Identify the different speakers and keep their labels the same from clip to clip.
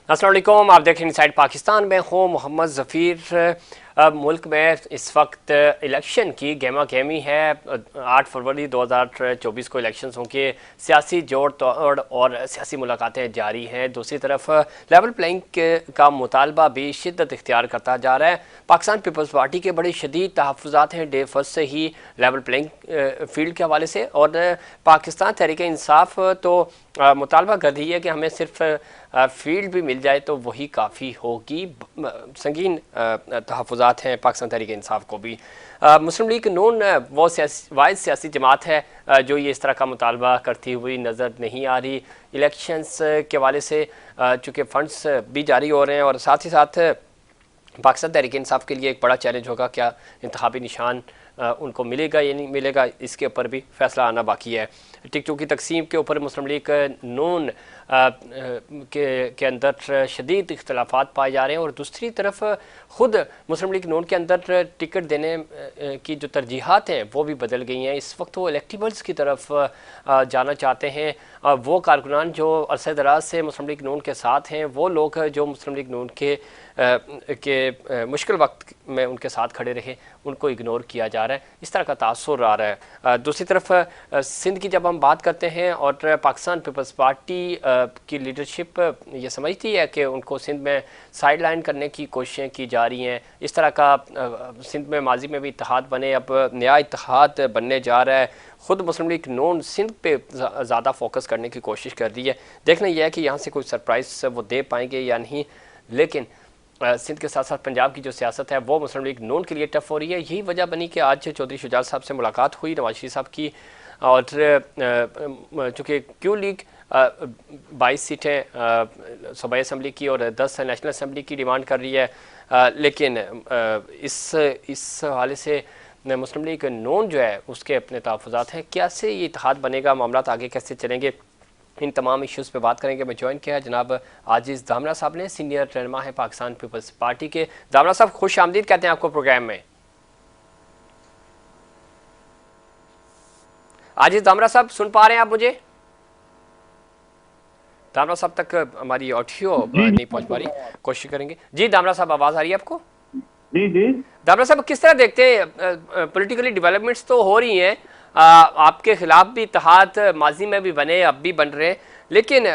Speaker 1: अस्सलाम वालेकुम, आप देख रहे हैं इनसाइड पाकिस्तान में हूँ मोहम्मद ज़फ़ीर। मुल्क में इस वक्त इलेक्शन की गहमा गहमी है। 8 फरवरी 2024 को इलेक्शंस होंगे। सियासी जोड़ तोड़ और सियासी मुलाकातें जारी हैं। दूसरी तरफ लेवल प्लेइंग का मुतालबा भी शिद्दत इख्तियार करता जा रहा है। पाकिस्तान पीपल्स पार्टी के बड़े शदीद तहफ़्फ़ुज़ात हैं डे फर्स्ट से ही लेवल प्लेइंग फील्ड के हवाले से, और पाकिस्तान तहरीक इंसाफ तो मुतालबा कर रही है कि हमें सिर्फ फील्ड भी मिल जाए तो वही काफ़ी होगी। संगीन तहफ़्फ़ुज़ात हैं पाकिस्तान तहरीक इंसाफ को भी। मुस्लिम लीग नून वो वाहिद सियासी जमात है जो ये इस तरह का मुतालबा करती हुई नज़र नहीं आ रही। इलेक्शंस के हवाले से चूँकि फ़ंड्स भी जारी हो रहे हैं, और साथ ही साथ पाकिस्तान तहरीक इंसाफ के लिए एक बड़ा चैलेंज होगा, क्या इंतखाबी निशान उनको मिलेगा या नहीं मिलेगा, इसके ऊपर भी फैसला आना बाकी है। टिकटों की तकसीम के ऊपर मुस्लिम लीग नून के अंदर शदीद इख्तलाफात पाए जा रहे हैं, और दूसरी तरफ ख़ुद मुस्लिम लीग नून के अंदर टिकट देने की जो तरजीहात हैं वो भी बदल गई हैं। इस वक्त वो इलेक्टिबल्स की तरफ जाना चाहते हैं। वो कारकुनान जो अरसे दराज से मुस्लिम लीग नून के साथ हैं, वो लोग जो मुस्लिम लीग नून के मुश्किल वक्त में उनके साथ खड़े रहे, उनको इग्नोर किया जा रहा है। इस तरह का तासुर आ रहा है। दूसरी तरफ सिंध की जब हम बात करते हैं, और पाकिस्तान पीपल्स पार्टी की लीडरशिप ये समझती है कि उनको सिंध में साइड लाइन करने की कोशिशें की जा रही हैं। इस तरह का सिंध में माजी में भी इत्तेहाद बने, अब नया इत्तेहाद बनने जा रहा है। ख़ुद मुस्लिम लीग नून सिंध पे ज़्यादा फोकस करने की कोशिश कर रही है। देखना यह है कि यहाँ से कोई सरप्राइज़ वो दे पाएंगे या नहीं। लेकिन सिंध के साथ साथ पंजाब की जो सियासत है वो मुस्लिम लीग नून के लिए टफ हो रही है। यही वजह बनी कि आज चौधरी शुजात साहब से मुलाकात हुई, नवाज शरीफ साहब की, और चूँकि क्यू लीग 22 सीटें सूबाई असम्बली की और 10 नेशनल असम्बली की डिमांड कर रही है, लेकिन इस हवाले से मुस्लिम लीग नून जो है उसके अपने तहफ़्फ़ुज़ात हैं। कैसे ये इत्तेहाद बनेगा, मामला आगे कैसे चलेंगे, इन तमाम इश्यूज़ पे बात करेंगे। मैं ज्वाइन किया है जनाब आजिज़ दामरा साहब ने, सीनियर रहनुमा है पाकिस्तान पीपल्स पार्टी के। दामरा साहब खुश आमदीद कहते हैं आपको प्रोग्राम में। आजिज़ दामरा साहब सुन पा रहे हैं आप मुझे? दामरा साहब तक हमारी ऑडियो नहीं पहुंच पा रही, कोशिश करेंगे। जी दामरा साहब, आवाज़ आ रही है आपको?
Speaker 2: जी जी।
Speaker 1: दामरा साहब किस तरह देखते हैं, पॉलिटिकली डेवलपमेंट्स तो हो रही हैं, आपके खिलाफ भी इत्तेहाद माजी में भी बने, अब भी बन रहे हैं, लेकिन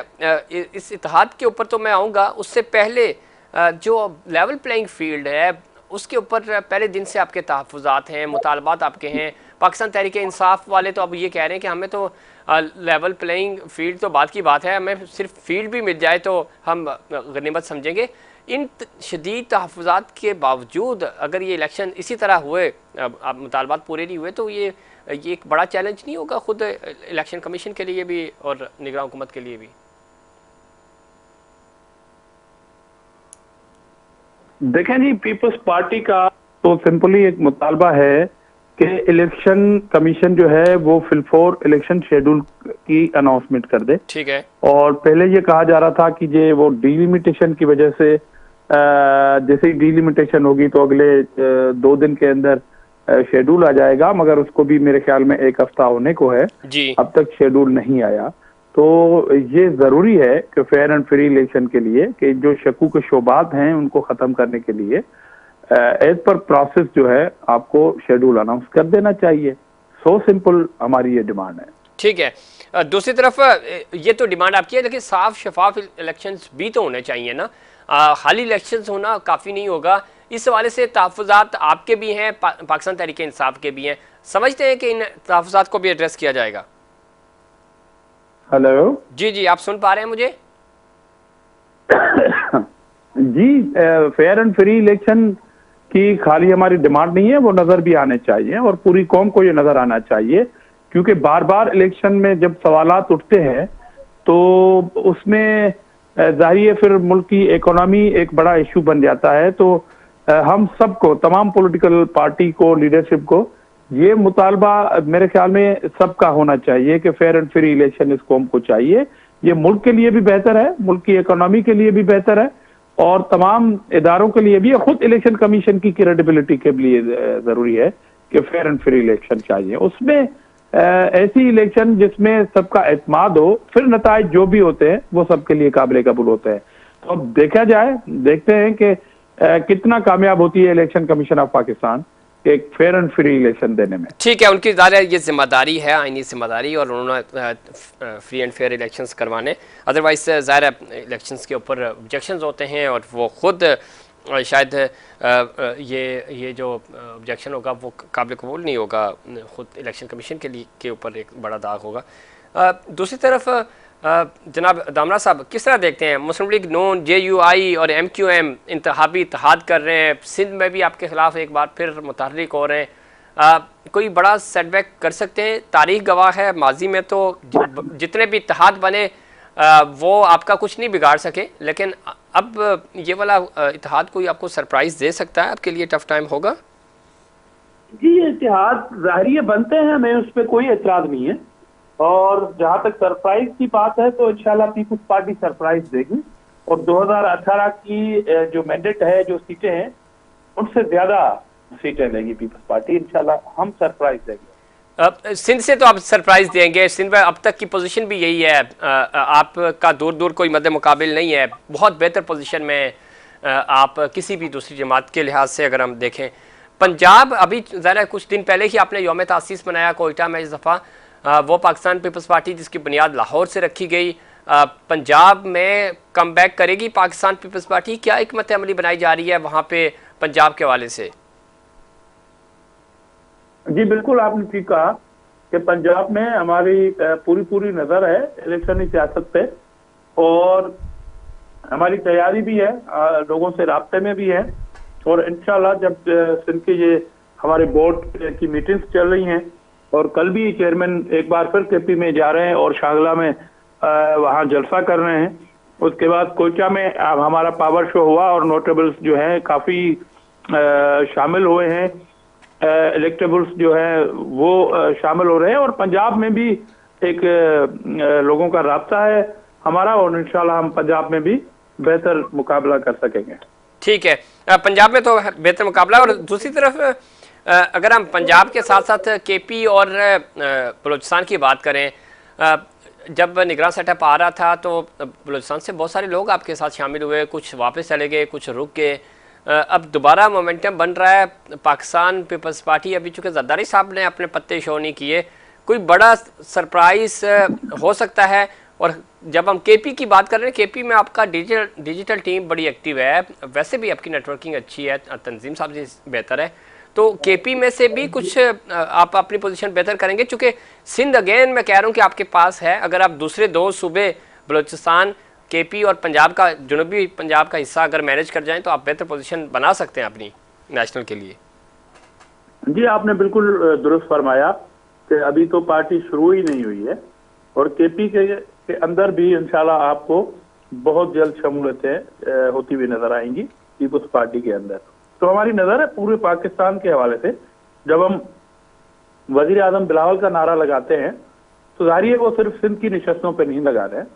Speaker 1: इस इत्तेहाद के ऊपर तो मैं आऊँगा। उससे पहले जो लेवल प्लेइंग फील्ड है उसके ऊपर पहले दिन से आपके तहफ़्फ़ुज़ात हैं, मुतालबात आपके हैं। पाकिस्तान तहरीक इंसाफ वाले तो अब ये कह रहे हैं कि हमें तो लेवल प्लेइंग फील्ड तो बात की बात है, हमें सिर्फ फील्ड भी मिल जाए तो हम गनीमत समझेंगे। इन शदीद तहफ़्फ़ुज़ात के बावजूद अगर ये इलेक्शन इसी तरह हुए, अब मुतालबात पूरे नहीं हुए, तो ये एक बड़ा चैलेंज नहीं होगा खुद इलेक्शन कमीशन के लिए भी और निगरान हुकूमत के लिए भी?
Speaker 2: देखें जी, पीपल्स पार्टी का तो सिंपली एक मुतालबा है कि इलेक्शन कमीशन जो है वो फिलफोर इलेक्शन शेड्यूल की अनाउंसमेंट कर दे।
Speaker 1: ठीक है।
Speaker 2: और पहले ये कहा जा रहा था कि ये वो डिलिमिटेशन की वजह से जैसे ही डिलिमिटेशन होगी तो अगले 2 दिन के अंदर शेड्यूल आ जाएगा, मगर उसको भी मेरे ख्याल में 1 हफ्ता होने को है
Speaker 1: जी।
Speaker 2: अब तक शेड्यूल नहीं आया। तो ये जरूरी है कि फेयर एंड फ्री इलेक्शन के लिए कि जो शकूक शोबात हैं उनको खत्म करने के लिए एज पर प्रोसेस जो है आपको शेड्यूल अनाउंस कर देना चाहिए। सो सिंपल हमारी ये डिमांड है।
Speaker 1: ठीक है। दूसरी तरफ ये तो डिमांड आपकी है, लेकिन साफ शफाफ इलेक्शंस भी तो होने चाहिए ना। खाली इलेक्शंस होना काफ़ी नहीं होगा। इस हवाले से तहफ़्फ़ुज़ात आपके भी हैं, पाकिस्तान तहरीक इंसाफ के भी हैं। समझते हैं कि इन तहफ़्फ़ुज़ात को भी एड्रेस किया जाएगा?
Speaker 2: हेलो
Speaker 1: जी जी, आप सुन पा रहे हैं मुझे?
Speaker 2: जी, फेयर एंड फ्री इलेक्शन की खाली हमारी डिमांड नहीं है, वो नजर भी आने चाहिए और पूरी कौम को ये नजर आना चाहिए, क्योंकि बार बार इलेक्शन में जब सवालात उठते हैं तो उसमें जाहिर है फिर मुल्क की इकोनॉमी एक बड़ा इशू बन जाता है। तो हम सबको, तमाम पॉलिटिकल पार्टी को, लीडरशिप को ये मुतालबा मेरे ख्याल में सबका होना चाहिए कि फेयर एंड फ्री इलेक्शन इस कौम को चाहिए। ये मुल्क के लिए भी बेहतर है, मुल्क की इकोनॉमी के लिए भी बेहतर है, और तमाम इदारों के लिए भी, खुद इलेक्शन कमीशन की क्रेडिबिलिटी के लिए जरूरी है कि फेयर एंड फ्री इलेक्शन चाहिए। उसमें ऐसी इलेक्शन जिसमें सबका एतमाद हो, फिर नताइज जो भी होते हैं वो सबके लिए काबिल कबूल होते हैं। तो अब देखा जाए, देखते हैं कि कितना कामयाब होती है इलेक्शन कमीशन ऑफ पाकिस्तान एक फेयर एंड फ्री इलेक्शन देने में।
Speaker 1: ठीक है, उनकी ज़ाहिर है ये जिम्मेदारी है, आईनी जिम्मेदारी, और उन्होंने फ्री एंड फेयर इलेक्शंस करवाने। अदरवाइज ज़ाहिर है इलेक्शंस के ऊपर ऑब्जेक्शंस होते हैं और वो खुद शायद ये जो ऑब्जेक्शन होगा वो काबिल कबूल नहीं होगा, खुद इलेक्शन कमीशन के ऊपर एक बड़ा दाग होगा। दूसरी तरफ जनाब दामरा साहब किस तरह देखते हैं, मुस्लिम लीग नून, JUI और MQM इंतहाबी इत्तेहाद कर रहे हैं, सिंध में भी आपके खिलाफ एक बार फिर मुतहर्रिक हो रहे हैं, कोई बड़ा सेटबैक कर सकते हैं? तारीख गवाह है, माजी में तो जितने भी इत्तेहाद बने वो आपका कुछ नहीं बिगाड़ सके, लेकिन अब ये वाला इत्तेहाद कोई आपको सरप्राइज दे सकता है, आपके लिए टफ टाइम होगा?
Speaker 2: जी, ये इत्तेहाद ज़ाहिर बनते हैं, हमें उस पर कोई एतराज नहीं है। और जहां तक सरप्राइज की बात है तो इंशाल्लाह पीपुल्स पार्टी सरप्राइज देगी और 2018 की जो मैंडेट है, जो सीटें हैं, उनसे ज्यादा सीटें लेगी पीपुल्स पार्टी। इंशाल्लाह हम सरप्राइज देंगे।
Speaker 1: सिंध से तो आप सरप्राइज देंगे, सिंध में अब तक की पोजीशन भी यही है, आपका दूर दूर कोई मद्दे मुकाबिल नहीं है, बहुत बेहतर पोजीशन में आप किसी भी दूसरी जमात के लिहाज से अगर हम देखें। पंजाब अभी ज़रा कुछ दिन पहले ही आपने यौम तासीस मनाया कोयटा में, इस दफ़ा वो पाकिस्तान पीपल्स पार्टी जिसकी बुनियाद लाहौर से रखी गई, पंजाब में कम बैक करेगी पाकिस्तान पीपल्स पार्टी? क्या हिकमत अमली बनाई जा रही है वहाँ पे पंजाब के हवाले से?
Speaker 2: जी बिल्कुल, आपने ठीक कहा कि पंजाब में हमारी पूरी नजर है इलेक्शनी सियासत पे और हमारी तैयारी भी है, लोगों से राब्ते में भी है। और इंशाल्लाह जब सिंध के ये हमारे बोर्ड की मीटिंग्स चल रही हैं और कल भी चेयरमैन एक बार फिर KP में जा रहे हैं और शाहगला में वहाँ जलसा कर रहे हैं। उसके बाद कोयटा में हमारा पावर शो हुआ और नोटेबल्स जो हैं काफी शामिल हुए हैं, इलेक्टेबल्स जो है वो शामिल हो रहे हैं और पंजाब में भी एक लोगों का राब्ता है हमारा और इंशाल्लाह हम पंजाब में भी बेहतर मुकाबला कर सकेंगे।
Speaker 1: ठीक है, पंजाब में तो बेहतर मुकाबला। और दूसरी तरफ अगर हम पंजाब के साथ साथ KP और बलूचिस्तान की बात करें, जब निगरान सेटअप आ रहा था तो बलूचिस्तान से बहुत सारे लोग आपके साथ शामिल हुए, कुछ वापस चले गए, कुछ रुक गए, अब दोबारा मोमेंटम बन रहा है। पाकिस्तान पीपल्स पार्टी अभी चूँकि जरदारी साहब ने अपने पत्ते शो नहीं किए, कोई बड़ा सरप्राइज हो सकता है? और जब हम KP की बात कर रहे हैं, KP में आपका डिजिटल टीम बड़ी एक्टिव है, वैसे भी आपकी नेटवर्किंग अच्छी है, तंजीम साहब से बेहतर है, तो KP में से भी कुछ आप अपनी पोजीशन बेहतर करेंगे? चूँकि सिंध अगेन मैं कह रहा हूँ कि आपके पास है, अगर आप दूसरे दो सूबे बलूचिस्तान, KP और पंजाब का, जनूबी पंजाब का हिस्सा अगर मैनेज कर जाएं तो आप बेहतर पोजीशन बना सकते हैं अपनी नेशनल के लिए।
Speaker 2: जी आपने बिल्कुल दुरुस्त फरमाया कि अभी तो पार्टी शुरू ही नहीं हुई है और KP के अंदर भी इंशाल्लाह आपको बहुत जल्द शमूलियतें होती हुई नजर आएंगी पीपल्स पार्टी के अंदर। तो हमारी नजर है पूरे पाकिस्तान के हवाले से, जब हम वजीर आजम बिलावल का नारा लगाते हैं तो जाहिर है वो सिर्फ सिंध की निशस्तों पर नहीं लगा रहे हैं,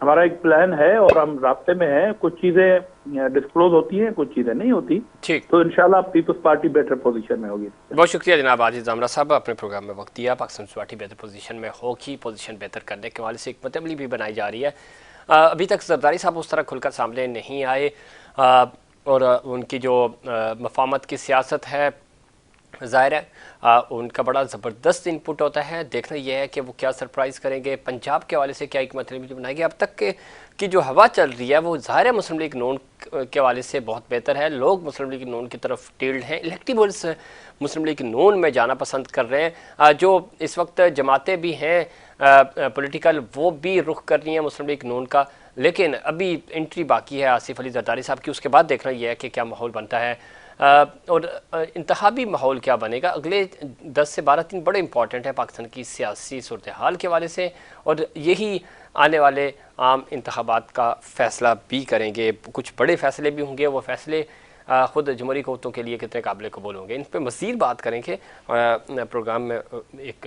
Speaker 2: हमारा एक प्लान है और हम रास्ते में हैं। कुछ चीजें डिस्क्लोज होती हैं, कुछ चीजें नहीं होती,
Speaker 1: ठीक,
Speaker 2: तो इंशाल्लाह पीपल्स पार्टी बेटर पोजीशन में होगी।
Speaker 1: बहुत शुक्रिया जनाब आजिज दामरा साहब, अपने प्रोग्राम में वक्त दिया। पाकिस्तान पार्टी बेहतर पोजीशन में होगी, पोजीशन बेहतर करने के हवाले से हिकमत अमली भी बनाई जा रही है। अभी तक जरदारी साहब उस तरह खुलकर सामने नहीं आए और उनकी जो मफामत की सियासत है, ज़ाहिर है उनका बड़ा ज़बरदस्त इनपुट होता है। देखना यह है कि वो क्या सरप्राइज़ करेंगे, पंजाब के हवाले से क्या हिकमत अमली बनाएंगे। अब तक की जो हवा चल रही है वो ज़ाहिर है मुस्लिम लीग नून के हवाले से बहुत बेहतर है, लोग मुस्लिम लीग नून की तरफ टिल्ड हैं, इलेक्टिबल्स मुस्लिम लीग नून में जाना पसंद कर रहे हैं। जो इस वक्त जमातें भी हैं पॉलिटिकल, वो भी रुख कर रही हैं मुस्लिम लीग नून का, लेकिन अभी एंट्री बाकी है आसिफ अली जरदारी साहब की। उसके बाद देखना यह है कि क्या माहौल बनता है और इंतखाबी माहौल क्या बनेगा। अगले 10 से 12 दिन बड़े इंपॉर्टेंट है पाकिस्तान की सियासी सूरत हाल के हवाले से, और यही आने वाले आम इंतखाबात का फ़ैसला भी करेंगे। कुछ बड़े फ़ैसले भी होंगे, वो फ़ैसले ख़ुद जमहूरी क़ुव्वतों के लिए कितने काबिल कबूल होंगे, इन पर मज़ीद बात करेंगे प्रोग्राम में। एक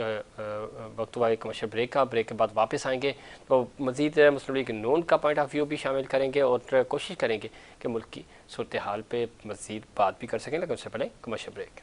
Speaker 1: वक्त हुआ एक कमर्शियल ब्रेक का, ब्रेक के बाद वापस आएंगे तो मज़ीद मुस्लिम लीग नून का पॉइंट ऑफ व्यू भी शामिल करेंगे और कोशिश करेंगे कि मुल्क की सूरत हाल पर मज़ीद बात भी कर सकें। लेकिन उससे पहले कमर्शियल ब्रेक।